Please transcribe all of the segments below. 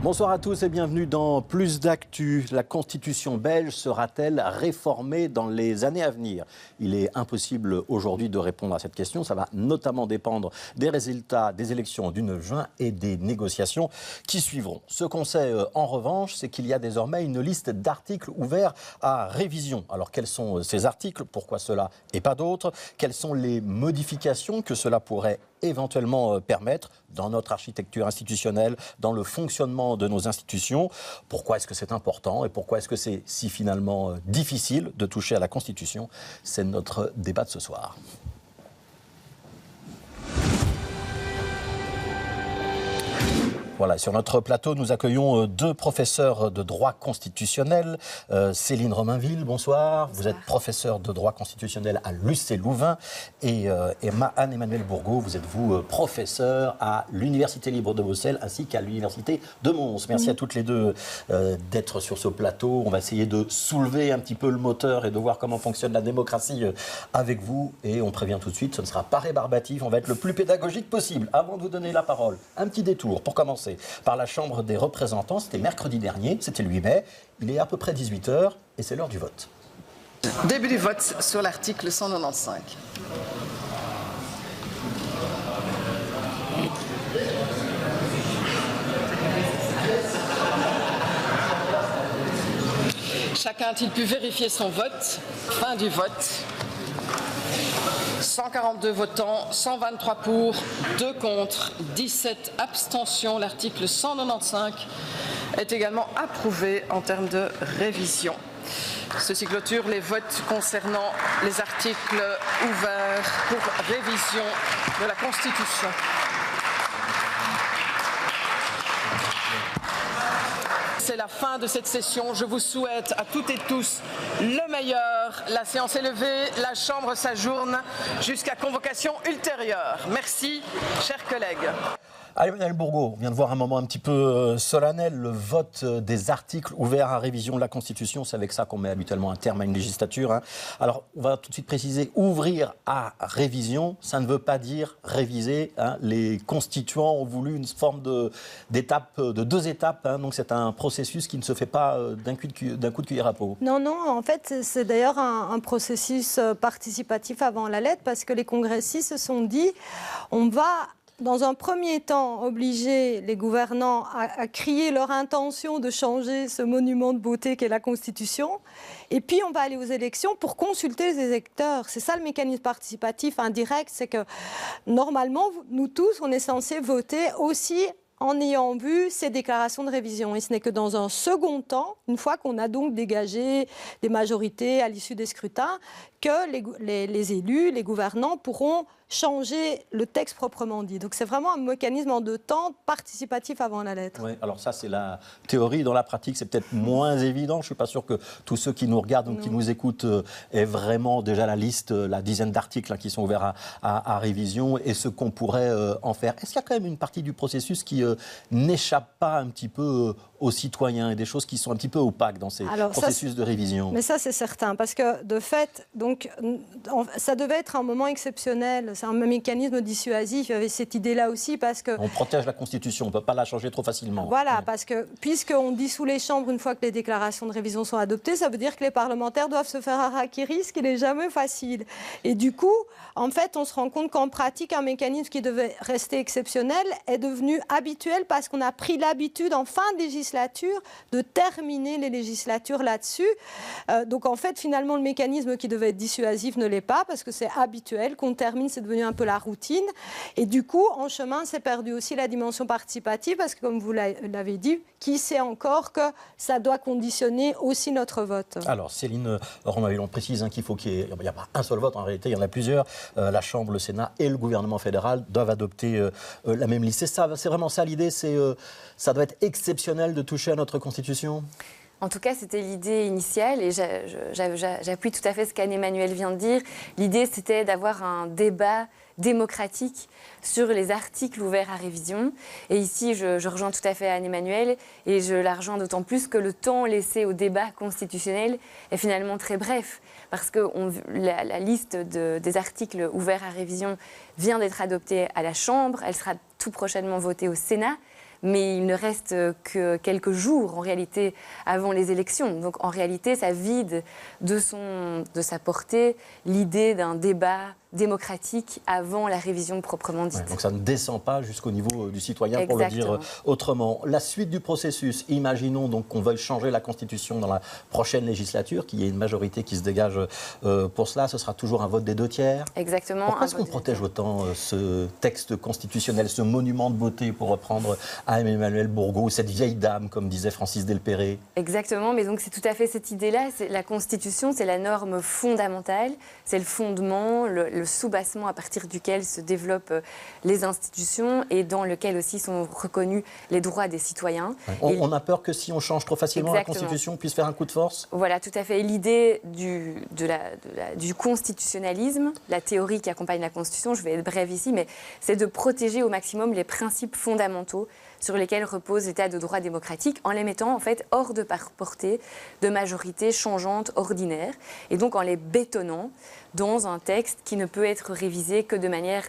Bonsoir à tous et bienvenue dans Plus d'actu. La Constitution belge sera-t-elle réformée dans les années à venir? Il est impossible aujourd'hui de répondre à cette question. Ça va notamment dépendre des résultats des élections du 9 juin et des négociations qui suivront. Ce qu'on sait en revanche, c'est qu'il y a désormais une liste d'articles ouverts à révision. Alors quels sont ces articles? Pourquoi cela et pas d'autres? Quelles sont les modifications que cela pourrait éventuellement permettre dans notre architecture institutionnelle, dans le fonctionnement de nos institutions? Pourquoi est-ce que c'est important et pourquoi est-ce que c'est si finalement difficile de toucher à la Constitution? C'est notre débat de ce soir. Voilà, sur notre plateau, nous accueillons deux professeurs de droit constitutionnel. Céline Romainville, bonsoir. Bonsoir. Vous êtes professeure de droit constitutionnel à l'UC Louvain. Et Anne-Emmanuelle Bourgault, vous êtes professeure à l'Université libre de Bruxelles ainsi qu'à l'Université de Mons. Merci à toutes les deux d'être sur ce plateau. On va essayer de soulever un petit peu le moteur et de voir comment fonctionne la démocratie avec vous. Et on prévient tout de suite, ce ne sera pas rébarbatif. On va être le plus pédagogique possible. Avant de vous donner la parole, un petit détour pour commencer par la Chambre des représentants. C'était mercredi dernier, c'était le 8 mai. Il est à peu près 18h et c'est l'heure du vote. Début du vote sur l'article 195. Chacun a-t-il pu vérifier son vote? Fin du vote. 142 votants, 123 pour, 2 contre, 17 abstentions. L'article 195 est également approuvé en termes de révision. Ceci clôture les votes concernant les articles ouverts pour révision de la Constitution. C'est la fin de cette session. Je vous souhaite à toutes et tous le meilleur. La séance est levée. La Chambre s'ajourne jusqu'à convocation ultérieure. Merci, chers collègues. Anne-Emmanuelle Bourgault, on vient de voir un moment un petit peu solennel, le vote des articles ouverts à révision de la Constitution. C'est avec ça qu'on met habituellement un terme à une législature, hein. Alors, on va tout de suite préciser, ouvrir à révision, ça ne veut pas dire réviser, hein. Les constituants ont voulu une forme de deux étapes, hein. Donc c'est un processus qui ne se fait pas d'un coup de cuillère à peau. Non, en fait, c'est d'ailleurs un processus participatif avant la lettre, parce que les congressistes se sont dit, on va dans un premier temps obliger les gouvernants à crier leur intention de changer ce monument de beauté qu'est la Constitution. Et puis on va aller aux élections pour consulter les électeurs. C'est ça le mécanisme participatif indirect, c'est que normalement, nous tous, on est censés voter aussi en ayant vu ces déclarations de révision. Et ce n'est que dans un second temps, une fois qu'on a donc dégagé des majorités à l'issue des scrutins, que les élus, les gouvernants pourront changer le texte proprement dit. Donc c'est vraiment un mécanisme en deux temps, participatif avant la lettre. Oui, alors ça c'est la théorie. Dans la pratique, c'est peut-être moins évident. Je ne suis pas sûr que tous ceux qui nous regardent ou qui nous écoutent aient vraiment déjà la liste, la dizaine d'articles qui sont ouverts à révision et ce qu'on pourrait en faire. Est-ce qu'il y a quand même une partie du processus qui n'échappe pas un petit peu aux citoyens et des choses qui sont un petit peu opaques dans ces processus de révision? Mais ça c'est certain, parce que de fait, donc, ça devait être un moment exceptionnel. C'est un mécanisme dissuasif. Il y avait cette idée-là aussi parce que... On protège la Constitution, on ne peut pas la changer trop facilement. Voilà, parce que puisqu'on dissout les chambres une fois que les déclarations de révision sont adoptées, ça veut dire que les parlementaires doivent se faire un harakiri, ce qui n'est jamais facile. Et du coup, en fait, on se rend compte qu'en pratique, un mécanisme qui devait rester exceptionnel est devenu habituel parce qu'on a pris l'habitude en fin de législature de terminer les législatures là-dessus. Donc en fait, finalement, le mécanisme qui devait être dissuasif ne l'est pas parce que c'est habituel qu'on termine, c'est devenu un peu la routine. Et du coup, en chemin, c'est perdu aussi la dimension participative parce que, comme vous l'avez dit, qui sait encore que ça doit conditionner aussi notre vote. Alors, Céline Romainville, on précise qu'il faut qu'il n'y a pas un seul vote, en réalité, il y en a plusieurs. La Chambre, le Sénat et le gouvernement fédéral doivent adopter la même liste. C'est vraiment ça l'idée, ça doit être exceptionnel de toucher à notre Constitution? En tout cas, c'était l'idée initiale et j'appuie tout à fait ce qu'Anne-Emmanuelle vient de dire. L'idée, c'était d'avoir un débat démocratique sur les articles ouverts à révision. Et ici, je rejoins tout à fait Anne-Emmanuelle et je la rejoins d'autant plus que le temps laissé au débat constitutionnel est finalement très bref. Parce que la liste des articles ouverts à révision vient d'être adoptée à la Chambre. Elle sera tout prochainement votée au Sénat. mais il ne reste que quelques jours en réalité avant les élections. Donc en réalité, ça vide de sa portée l'idée d'un débat démocratique avant la révision proprement dite. Ouais, donc ça ne descend pas jusqu'au niveau du citoyen, pour le dire autrement. La suite du processus, imaginons donc qu'on veuille changer la Constitution dans la prochaine législature, qu'il y ait une majorité qui se dégage pour cela, ce sera toujours un vote des 2/3. Exactement. Pourquoi est-ce qu'on protège autant ce texte constitutionnel, ce monument de beauté, pour reprendre à Emmanuel Bourgault, cette vieille dame, comme disait Francis Delperré? Exactement, mais donc c'est tout à fait cette idée-là. La Constitution, c'est la norme fondamentale, c'est le fondement, le soubassement à partir duquel se développent les institutions et dans lequel aussi sont reconnus les droits des citoyens. Ouais. On a peur que si on change trop facilement la Constitution, on puisse faire un coup de force? Voilà, tout à fait. L'idée du constitutionnalisme, la théorie qui accompagne la Constitution, je vais être brève ici, mais c'est de protéger au maximum les principes fondamentaux sur lesquels repose l'état de droit démocratique, en les mettant en fait hors de portée de majorités changeantes ordinaires, et donc en les bétonnant dans un texte qui ne peut être révisé que de manière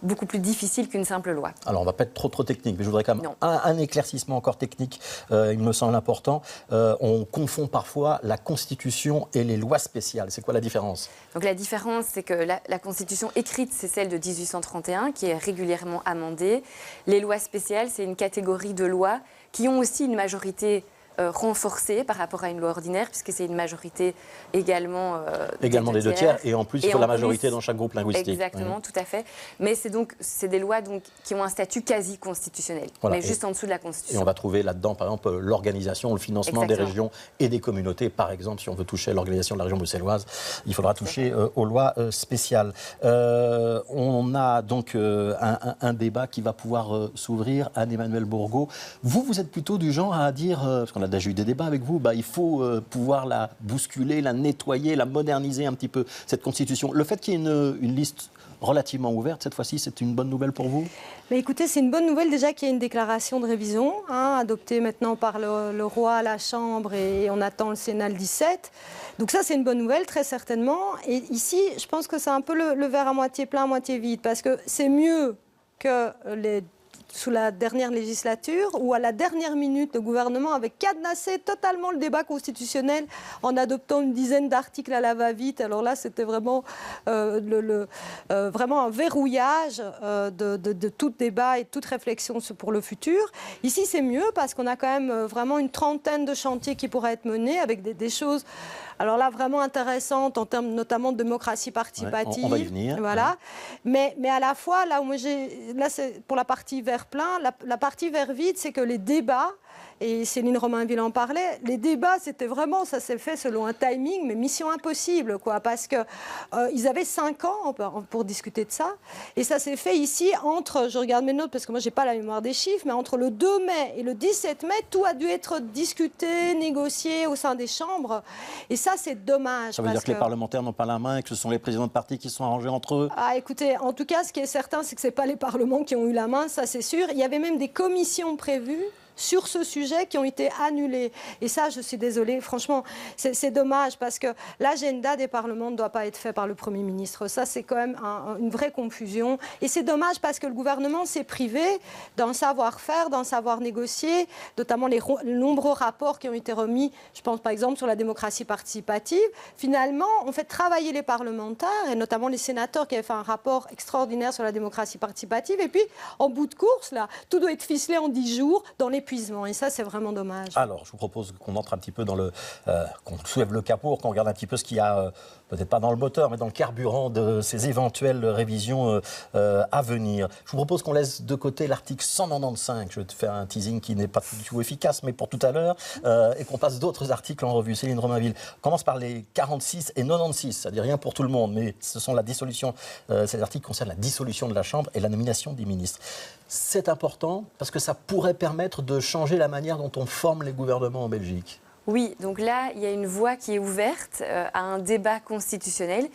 beaucoup plus difficile qu'une simple loi. Alors, on ne va pas être trop technique, mais je voudrais quand même un éclaircissement encore technique, il me semble important. On confond parfois la Constitution et les lois spéciales. C'est quoi la différence? Donc la différence, c'est que la Constitution écrite, c'est celle de 1831, qui est régulièrement amendée. Les lois spéciales, c'est une catégorie de lois qui ont aussi une majorité renforcée par rapport à une loi ordinaire, puisque c'est une majorité également des 2/3, et en plus, il faut la majorité dans chaque groupe linguistique. Exactement, tout à fait. Mais c'est des lois donc, qui ont un statut quasi constitutionnel, mais juste en dessous de la Constitution. Et on va trouver là-dedans, par exemple, l'organisation, le financement des régions et des communautés. Par exemple, si on veut toucher à l'organisation de la région bruxelloise, il faudra toucher aux lois spéciales. On a donc un débat qui va pouvoir s'ouvrir. Anne-Emmanuelle Bourgault, vous êtes plutôt du genre à dire, parce qu'on a déjà eu des débats avec vous, il faut pouvoir la bousculer, la nettoyer, la moderniser un petit peu, cette Constitution. Le fait qu'il y ait une liste relativement ouverte, cette fois-ci, c'est une bonne nouvelle pour vous? Mais écoutez, c'est une bonne nouvelle déjà qu'il y ait une déclaration de révision, adoptée maintenant par le roi à la Chambre, et on attend le Sénat le 17. Donc ça, c'est une bonne nouvelle, très certainement. Et ici, je pense que c'est un peu le verre à moitié plein, à moitié vide, parce que c'est mieux que sous la dernière législature, où à la dernière minute, le gouvernement avait cadenassé totalement le débat constitutionnel en adoptant une dizaine d'articles à la va-vite. Alors là, c'était vraiment, vraiment un verrouillage de tout débat et de toute réflexion pour le futur. Ici, c'est mieux parce qu'on a quand même vraiment une trentaine de chantiers qui pourraient être menés avec des choses... Alors là, vraiment intéressante en termes notamment de démocratie participative. On va y venir. Voilà. Mais à la fois, là c'est pour la partie vert plein. La partie vert vide, c'est que les débats, et Céline Romainville en parlait, les débats, c'était vraiment, ça s'est fait selon un timing, mais mission impossible, quoi, parce qu'ils avaient 5 ans pour discuter de ça. Et ça s'est fait ici entre, je regarde mes notes parce que moi, je n'ai pas la mémoire des chiffres, mais entre le 2 mai et le 17 mai, tout a dû être discuté, négocié au sein des chambres. Et ça, c'est dommage. Ça veut dire que les parlementaires n'ont pas la main et que ce sont les présidents de partis qui se sont arrangés entre eux? Écoutez, en tout cas, ce qui est certain, c'est que ce n'est pas les parlements qui ont eu la main, ça c'est sûr. Il y avait même des commissions prévues sur ce sujet qui ont été annulés. Et ça, je suis désolée, franchement, c'est dommage parce que l'agenda des parlements ne doit pas être fait par le Premier ministre. Ça, c'est quand même une vraie confusion. Et c'est dommage parce que le gouvernement s'est privé d'un savoir-faire, d'un savoir négocier, notamment les nombreux rapports qui ont été remis, je pense par exemple sur la démocratie participative. Finalement, on fait travailler les parlementaires, et notamment les sénateurs qui avaient fait un rapport extraordinaire sur la démocratie participative. Et puis, en bout de course, là, tout doit être ficelé en 10 jours dans les épuisement. Et ça, c'est vraiment dommage. Alors, je vous propose qu'on entre un petit peu dans qu'on soulève le capot, qu'on regarde un petit peu ce qu'il y a, peut-être pas dans le moteur, mais dans le carburant de ces éventuelles révisions à venir. Je vous propose qu'on laisse de côté l'article 195. Je vais te faire un teasing qui n'est pas du tout efficace, mais pour tout à l'heure, et qu'on passe d'autres articles en revue. Céline Romainville, on commence par les 46 et 96. Ça ne dit rien pour tout le monde, mais ce sont la dissolution. Ces articles concernent la dissolution de la Chambre et la nomination des ministres. C'est important parce que ça pourrait permettre de changer la manière dont on forme les gouvernements en Belgique. Oui, donc là, il y a une voie qui est ouverte à un débat constitutionnel.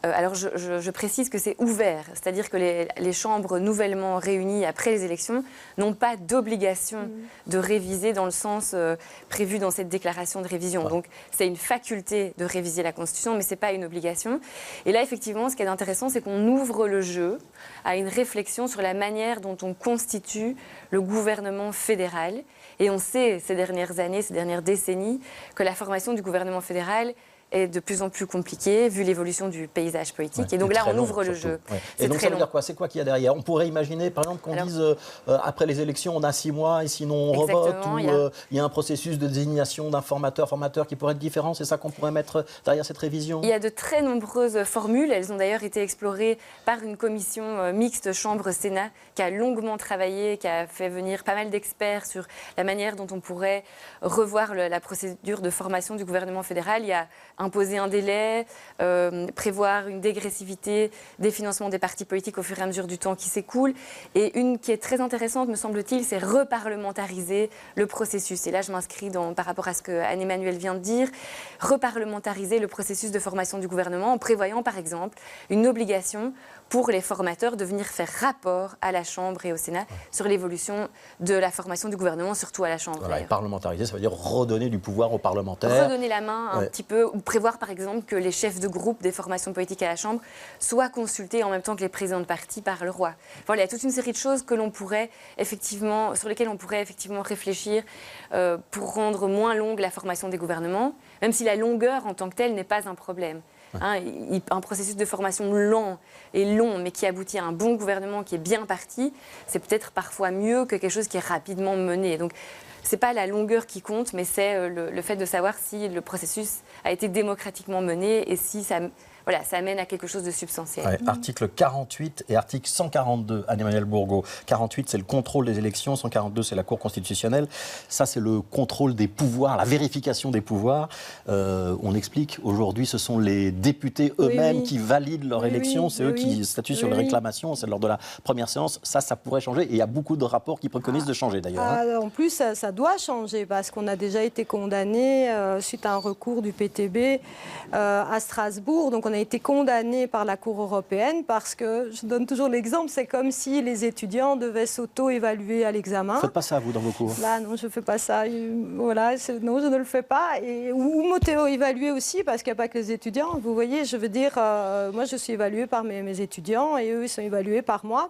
Alors je précise que c'est ouvert, c'est-à-dire que les chambres nouvellement réunies après les élections n'ont pas d'obligation de réviser dans le sens prévu dans cette déclaration de révision. Donc c'est une faculté de réviser la Constitution, mais ce n'est pas une obligation. Et là, effectivement, ce qui est intéressant, c'est qu'on ouvre le jeu à une réflexion sur la manière dont on constitue le gouvernement fédéral. Et on sait ces dernières années, ces dernières décennies, que la formation du gouvernement fédéral est de plus en plus compliqué vu l'évolution du paysage politique. Et donc là, on ouvre le jeu. Et donc ça veut dire quoi? C'est quoi qu'il y a derrière? On pourrait imaginer, par exemple, qu'on dise après les élections, on a 6 mois et sinon on revote, ou il y a un processus de désignation d'un formateur qui pourrait être différent. C'est ça qu'on pourrait mettre derrière cette révision? Il y a de très nombreuses formules. Elles ont d'ailleurs été explorées par une commission mixte Chambre-Sénat qui a longuement travaillé, qui a fait venir pas mal d'experts sur la manière dont on pourrait revoir la procédure de formation du gouvernement fédéral. Il y a imposer un délai, prévoir une dégressivité des financements des partis politiques au fur et à mesure du temps qui s'écoule. Et une qui est très intéressante, me semble-t-il, c'est reparlementariser le processus. Et là, je m'inscris par rapport à ce que Anne-Emmanuelle vient de dire, reparlementariser le processus de formation du gouvernement en prévoyant, par exemple, une obligation pour les formateurs de venir faire rapport à la Chambre et au Sénat sur l'évolution de la formation du gouvernement, surtout à la Chambre. Voilà, et parlementariser, ça veut dire redonner du pouvoir aux parlementaires. Redonner la main un petit peu, ou prévoir par exemple que les chefs de groupe des formations politiques à la Chambre soient consultés en même temps que les présidents de parti par le roi. Voilà, il y a toute une série de choses que l'on pourrait effectivement, sur lesquelles on pourrait effectivement réfléchir pour rendre moins longue la formation des gouvernements, même si la longueur en tant que telle n'est pas un problème. Un processus de formation lent et long, mais qui aboutit à un bon gouvernement qui est bien parti, c'est peut-être parfois mieux que quelque chose qui est rapidement mené. Donc, ce n'est pas la longueur qui compte, mais c'est le fait de savoir si le processus a été démocratiquement mené et si ça amène à quelque chose de substantiel. Article 48 et article 142, Anne-Emmanuelle Bourgault. 48, c'est le contrôle des élections. 142, c'est la Cour constitutionnelle. Ça, c'est le contrôle des pouvoirs, la vérification des pouvoirs. On explique, aujourd'hui, ce sont les députés eux-mêmes qui valident leur élection. C'est eux qui statuent sur les réclamations. C'est lors de la première séance. Ça pourrait changer. Et il y a beaucoup de rapports qui préconisent de changer, d'ailleurs. En plus, ça doit changer parce qu'on a déjà été condamné suite à un recours du PTB à Strasbourg. Donc, on a été condamné par la Cour européenne parce que, je donne toujours l'exemple, c'est comme si les étudiants devaient s'auto-évaluer à l'examen. Vous ne faites pas ça, vous, dans vos cours? Là, non, je ne fais pas ça. Voilà, non, je ne le fais pas. Ou m'auto-évaluer aussi, parce qu'il n'y a pas que les étudiants. Vous voyez, je veux dire, moi, je suis évaluée par mes étudiants et eux, ils sont évalués par moi.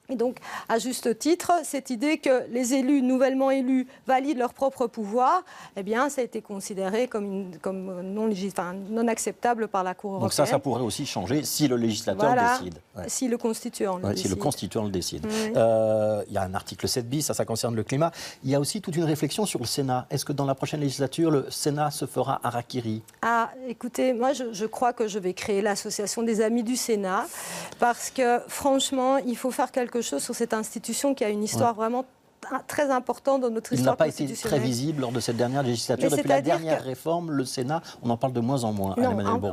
Et donc, à juste titre, cette idée que les élus, nouvellement élus, valident leur propre pouvoir, eh bien, ça a été considéré comme non acceptable par la Cour européenne. Donc ça pourrait aussi changer si le législateur décide. Si le constituant le décide. Si le constituant le décide. Il y a un article 7 bis, ça concerne le climat. Il y a aussi toute une réflexion sur le Sénat. Est-ce que dans la prochaine législature, le Sénat se fera harakiri? Écoutez, moi, je crois que je vais créer l'association des amis du Sénat, parce que, franchement, il faut faire quelque chose sur cette institution qui a une histoire vraiment très important dans notre histoire constitutionnelle. Il n'a pas été très visible lors de cette dernière législature. Depuis la dernière réforme, le Sénat, on en parle de moins en moins.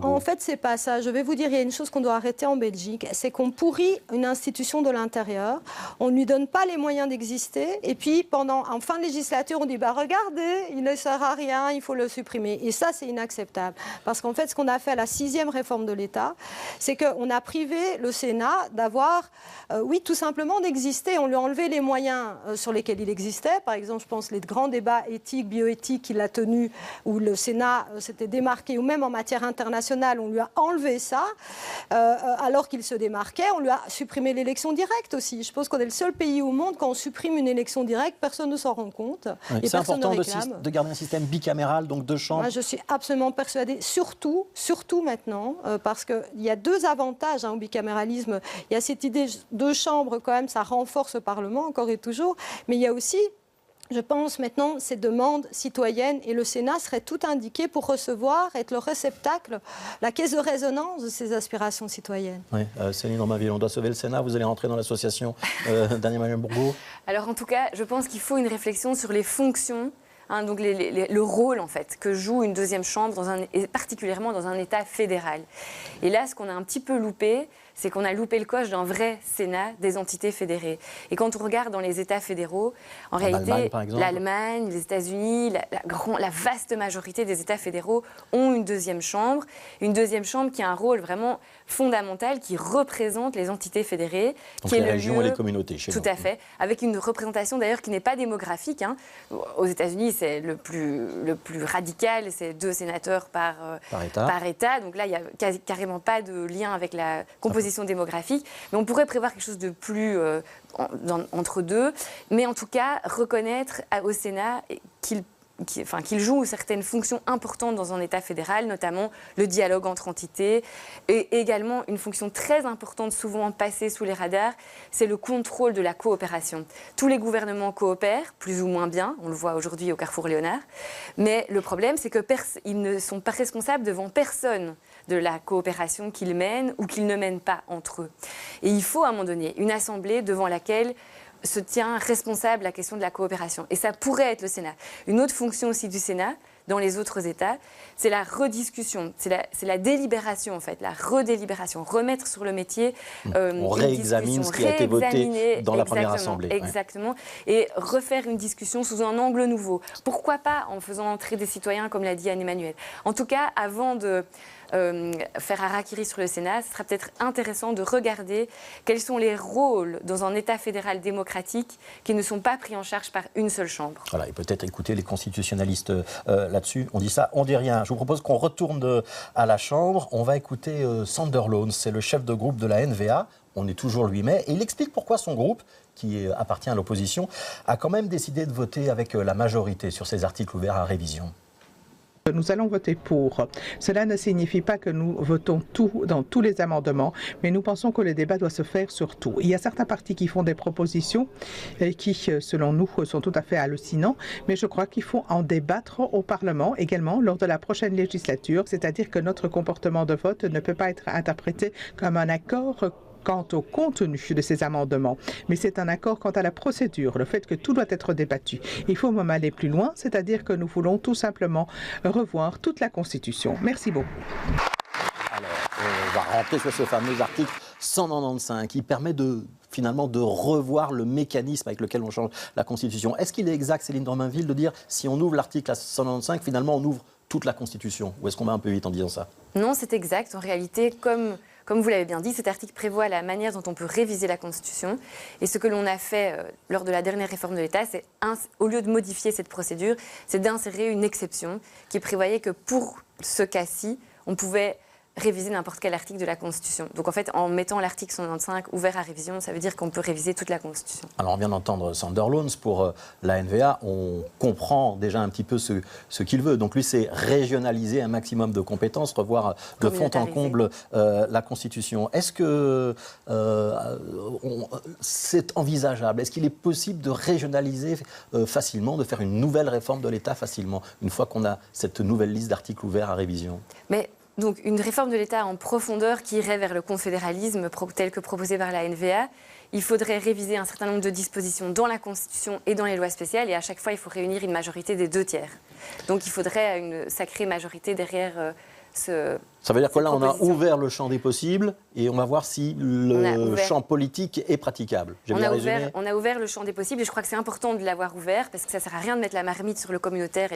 En fait, c'est pas ça. Je vais vous dire, il y a une chose qu'on doit arrêter en Belgique, c'est qu'on pourrit une institution de l'intérieur, on ne lui donne pas les moyens d'exister, et puis en fin de législature, on dit regardez, il ne sert à rien, il faut le supprimer. Et ça, c'est inacceptable. Parce qu'en fait, ce qu'on a fait à la 6e réforme de l'État, c'est qu'on a privé le Sénat d'avoir, tout simplement d'exister. On lui a enlevé les moyens sur lesquels il existait. Par exemple, je pense les grands débats éthiques, bioéthiques qu'il a tenus, où le Sénat s'était démarqué, ou même en matière internationale, on lui a enlevé ça, alors qu'il se démarquait. On lui a supprimé l'élection directe aussi. Je pense qu'on est le seul pays au monde, quand on supprime une élection directe, personne ne s'en rend compte. C'est important de garder un système bicaméral, donc 2 chambres. Moi, je suis absolument persuadée, surtout maintenant, parce qu'il y a 2 avantages au bicaméralisme. Il y a cette idée 2 chambres, quand même, ça renforce le Parlement, encore et toujours. Mais il y a aussi, je pense maintenant, ces demandes citoyennes, et le Sénat serait tout indiqué pour recevoir, être le réceptacle, la caisse de résonance de ces aspirations citoyennes. Oui, Céline Romainville, on doit sauver le Sénat. Vous allez rentrer dans l'association d'Anne-Emmanuelle Bourgault. Alors en tout cas, je pense qu'il faut une réflexion sur les fonctions, donc le rôle en fait que joue une 2e chambre, et particulièrement dans un État fédéral. Et là, ce qu'on a un petit peu loupé, c'est qu'on a loupé le coche d'un vrai Sénat des entités fédérées. Et quand on regarde dans les États fédéraux, en réalité, l'Allemagne, les États-Unis, la vaste majorité des États fédéraux ont une deuxième chambre qui a un rôle vraiment fondamental, qui représente les entités fédérées. Donc qui les est régions et les communautés chez nous. Tout à fait, avec une représentation d'ailleurs qui n'est pas démographique. Hein. Aux États-Unis, c'est le plus radical, c'est 2 sénateurs par État. Donc là, il n'y a carrément pas de lien avec la composition démographique. Mais on pourrait prévoir quelque chose de plus entre deux. Mais en tout cas, reconnaître au Sénat qu'il joue certaines fonctions importantes dans un État fédéral, notamment le dialogue entre entités, et également une fonction très importante, souvent passée sous les radars, c'est le contrôle de la coopération. Tous les gouvernements coopèrent, plus ou moins bien, on le voit aujourd'hui au Carrefour Léonard, mais le problème, c'est qu'ils ne sont pas responsables devant personne de la coopération qu'ils mènent ou qu'ils ne mènent pas entre eux. Et il faut à un moment donné une assemblée devant laquelle se tient responsable la question de la coopération. Et ça pourrait être le Sénat. Une autre fonction aussi du Sénat, dans les autres États, c'est la rediscussion, c'est la délibération en fait, la redélibération, remettre sur le métier on réexamine ce qui a été voté dans la première assemblée. Exactement, et refaire une discussion sous un angle nouveau. Pourquoi pas en faisant entrer des citoyens, comme l'a dit Anne-Emmanuelle. En tout cas, avant de faire harakiri sur le Sénat, ce sera peut-être intéressant de regarder quels sont les rôles dans un État fédéral démocratique qui ne sont pas pris en charge par une seule chambre. Voilà, et peut-être écouter les constitutionnalistes là-dessus. On dit ça, on dit rien. Je vous propose qu'on retourne à la Chambre. On va écouter Sander Lones, c'est le chef de groupe de la NVA. On est toujours le 8 mai. Et il explique pourquoi son groupe, qui appartient à l'opposition, a quand même décidé de voter avec la majorité sur ces articles ouverts à révision. Nous allons voter pour. Cela ne signifie pas que nous votons tout dans tous les amendements, mais nous pensons que le débat doit se faire sur tout. Il y a certains partis qui font des propositions qui, selon nous, sont tout à fait hallucinants, mais je crois qu'il faut en débattre au Parlement également lors de la prochaine législature, c'est-à-dire que notre comportement de vote ne peut pas être interprété comme un accord quant au contenu de ces amendements, mais c'est un accord quant à la procédure, le fait que tout doit être débattu. Il faut même aller plus loin, c'est-à-dire que nous voulons tout simplement revoir toute la Constitution. Merci beaucoup. Alors, on va rentrer sur ce fameux article 195 qui permet finalement de revoir le mécanisme avec lequel on change la Constitution. Est-ce qu'il est exact, Céline Dromainville, de dire si on ouvre l'article 195, finalement on ouvre toute la Constitution? Ou est-ce qu'on va un peu vite en disant ça? Non, c'est exact. En réalité, comme vous l'avez bien dit, cet article prévoit la manière dont on peut réviser la Constitution. Et ce que l'on a fait lors de la dernière réforme de l'État, c'est, au lieu de modifier cette procédure, c'est d'insérer une exception qui prévoyait que pour ce cas-ci, on pouvait réviser n'importe quel article de la Constitution. Donc en fait, en mettant l'article 195 ouvert à révision, ça veut dire qu'on peut réviser toute la Constitution. Alors on vient d'entendre Sander Lones pour la NVA. On comprend déjà un petit peu ce qu'il veut. Donc lui, c'est régionaliser un maximum de compétences, revoir de fond en comble la Constitution. Est-ce que c'est envisageable? Est-ce qu'il est possible de régionaliser facilement, de faire une nouvelle réforme de l'État facilement, une fois qu'on a cette nouvelle liste d'articles ouverts à révision? Donc une réforme de l'État en profondeur qui irait vers le confédéralisme tel que proposé par la NVA, il faudrait réviser un certain nombre de dispositions dans la Constitution et dans les lois spéciales, et à chaque fois il faut réunir une majorité des 2 tiers. Donc il faudrait une sacrée majorité derrière Ça veut dire que là, on a ouvert le champ des possibles et on va voir si le champ politique est praticable. On a ouvert le champ des possibles et je crois que c'est important de l'avoir ouvert parce que ça ne sert à rien de mettre la marmite sur le communautaire.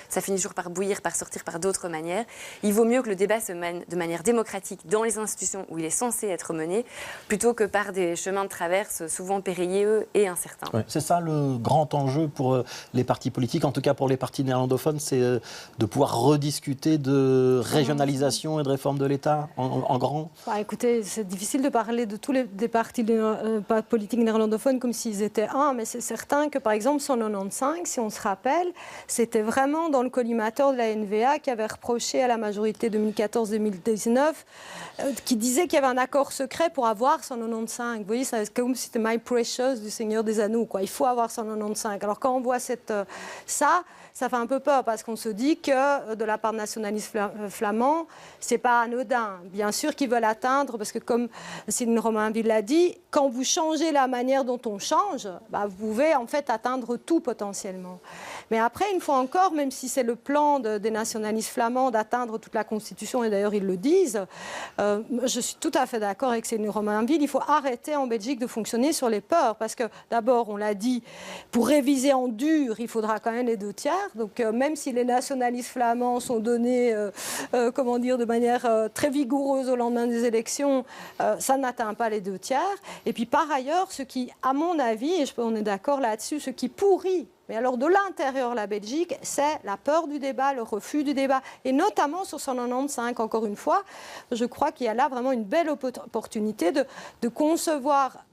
Ça finit toujours par bouillir, par sortir par d'autres manières. Il vaut mieux que le débat se mène de manière démocratique dans les institutions où il est censé être mené plutôt que par des chemins de traverse souvent périlleux et incertains. Ouais, c'est ça le grand enjeu pour les partis politiques, en tout cas pour les partis néerlandophones, c'est de pouvoir rediscuter de régionalisation et de réforme de l'État en grand. Écoutez, c'est difficile de parler de tous des partis politiques néerlandophones comme s'ils étaient un, mais c'est certain que par exemple 195, si on se rappelle, c'était vraiment dans le collimateur de la NVA qui avait reproché à la majorité 2014-2019 qui disait qu'il y avait un accord secret pour avoir 195. Vous voyez, c'est comme si c'était My Precious du Seigneur des Anneaux, quoi. Il faut avoir 195. Alors quand on voit ça fait un peu peur parce qu'on se dit que de la part de nationalistes flamands, c'est pas anodin. Bien sûr qu'ils veulent atteindre, parce que comme Céline Dromainville l'a dit, quand vous changez la manière dont on change, vous pouvez en fait atteindre tout potentiellement. Mais après, une fois encore, même si c'est le plan des nationalistes flamands d'atteindre toute la Constitution, et d'ailleurs ils le disent, je suis tout à fait d'accord avec Céline Romainville, il faut arrêter en Belgique de fonctionner sur les peurs, parce que d'abord, on l'a dit, pour réviser en dur, il faudra quand même les 2 tiers. Donc même si les nationalistes flamands sont donnés, comment dire, de manière très vigoureuse au lendemain des élections, ça n'atteint pas les 2 tiers. Et puis par ailleurs, ce qui, à mon avis, et on est d'accord là-dessus, ce qui pourrit, mais alors de l'intérieur la Belgique, c'est la peur du débat, le refus du débat, et notamment sur 195, encore une fois, je crois qu'il y a là vraiment une belle opportunité de concevoir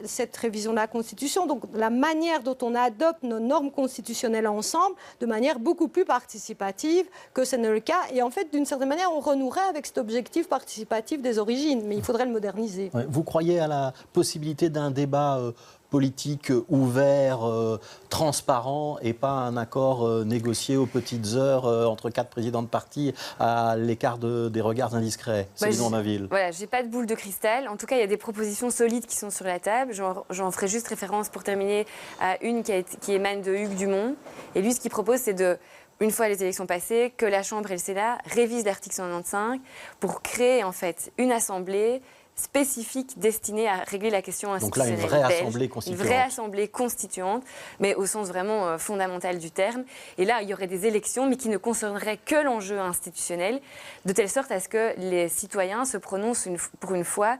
cette révision de la Constitution, donc la manière dont on adopte nos normes constitutionnelles ensemble, de manière beaucoup plus participative que ce n'est le cas, et en fait, d'une certaine manière, on renouerait avec cet objectif participatif des origines, mais il faudrait le moderniser. Ouais, vous croyez à la possibilité d'un débat politique ouvert, transparent et pas un accord négocié aux petites heures entre 4 présidents de parti à l'écart des regards indiscrets? Céline Romainville. Voilà, j'ai pas de boule de cristal. En tout cas, il y a des propositions solides qui sont sur la table. J'en ferai juste référence pour terminer à une qui émane de Hugues Dumont. Et lui, ce qu'il propose, c'est de, une fois les élections passées, que la Chambre et le Sénat révisent l'article 195 pour créer en fait une assemblée spécifique destinée à régler la question institutionnelle. Donc là, une vraie assemblée constituante. Une vraie assemblée constituante, mais au sens vraiment fondamental du terme. Et là, il y aurait des élections, mais qui ne concerneraient que l'enjeu institutionnel, de telle sorte à ce que les citoyens se prononcent pour une fois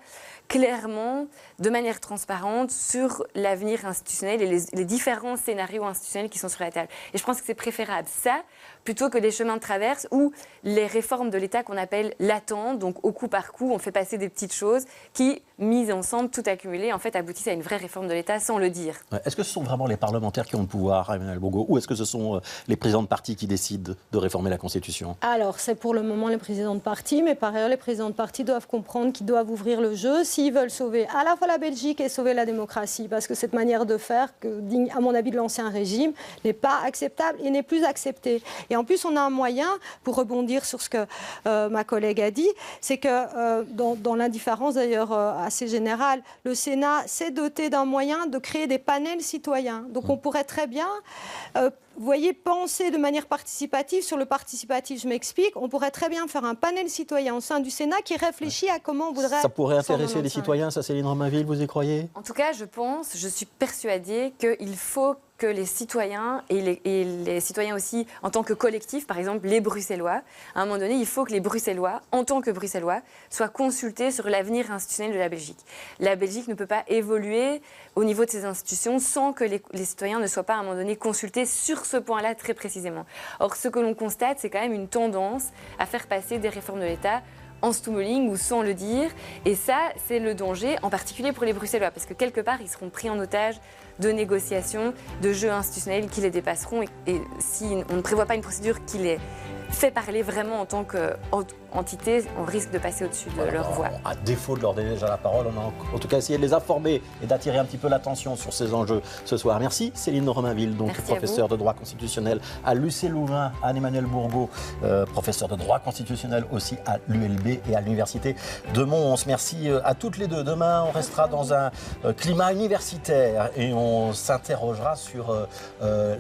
clairement, de manière transparente, sur l'avenir institutionnel et les différents scénarios institutionnels qui sont sur la table. Et je pense que c'est préférable ça, plutôt que les chemins de traverse ou les réformes de l'État qu'on appelle latentes, donc au coup par coup, on fait passer des petites choses qui, mises ensemble, tout accumulées, en fait, aboutissent à une vraie réforme de l'État sans le dire. Est-ce que ce sont vraiment les parlementaires qui ont le pouvoir, Emmanuel Bourgault, ou est-ce que ce sont les présidents de parti qui décident de réformer la Constitution? Alors, c'est pour le moment les présidents de parti, mais par ailleurs, les présidents de parti doivent comprendre qu'ils doivent ouvrir le jeu s'ils veulent sauver à la fois la Belgique et sauver la démocratie, parce que cette manière de faire, digne, à mon avis, de l'ancien régime, n'est pas acceptable et n'est plus acceptée. Et en plus, on a un moyen, pour rebondir sur ce que ma collègue a dit, c'est que dans l'indifférence d'ailleurs assez générale, le Sénat s'est doté d'un moyen de créer des panels citoyens. Donc on pourrait très bien... vous voyez, penser de manière participative sur le participatif, je m'explique, on pourrait très bien faire un panel citoyen au sein du Sénat qui réfléchit à comment on voudrait... Ça pourrait intéresser les citoyens, ça, Céline Romainville, vous y croyez? En tout cas, je suis persuadée qu'il faut que les citoyens, et les citoyens aussi en tant que collectif, par exemple les Bruxellois, à un moment donné, il faut que les Bruxellois, en tant que Bruxellois, soient consultés sur l'avenir institutionnel de la Belgique. La Belgique ne peut pas évoluer au niveau de ses institutions sans que les citoyens ne soient pas à un moment donné consultés sur ce point-là très précisément. Or, ce que l'on constate, c'est quand même une tendance à faire passer des réformes de l'État en stummeling ou sans le dire. Et ça, c'est le danger, en particulier pour les Bruxellois, parce que quelque part, ils seront pris en otage de négociations, de jeux institutionnels qui les dépasseront. Et si on ne prévoit pas une procédure qui les fait parler vraiment en tant qu'entité, on risque de passer au-dessus de leur voix. À défaut de leur donner déjà la parole, on a en tout cas essayé de les informer et d'attirer un petit peu l'attention sur ces enjeux ce soir. Merci Céline Romainville, donc professeure de droit constitutionnel à l'UC Louvain, Anne-Emmanuel Bourgault, professeur de droit constitutionnel aussi à l'ULB et à l'Université de Mons. Merci à toutes les deux. Demain, on restera dans un climat universitaire et on s'interrogera sur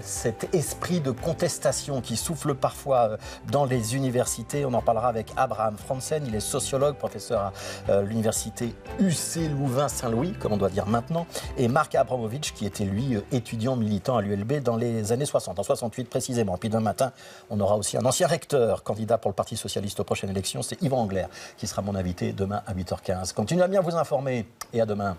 cet esprit de contestation qui souffle parfois dans les universités. On en parlera avec Abraham Franzen, il est sociologue, professeur à l'université UC Louvain-Saint-Louis, comme on doit dire maintenant, et Marc Abramovic, qui était lui étudiant militant à l'ULB dans les années 60, en 68 précisément. Puis demain matin, on aura aussi un ancien recteur, candidat pour le Parti Socialiste aux prochaines élections, c'est Yvan Angler, qui sera mon invité demain à 8h15. Continuez à bien vous informer et à demain.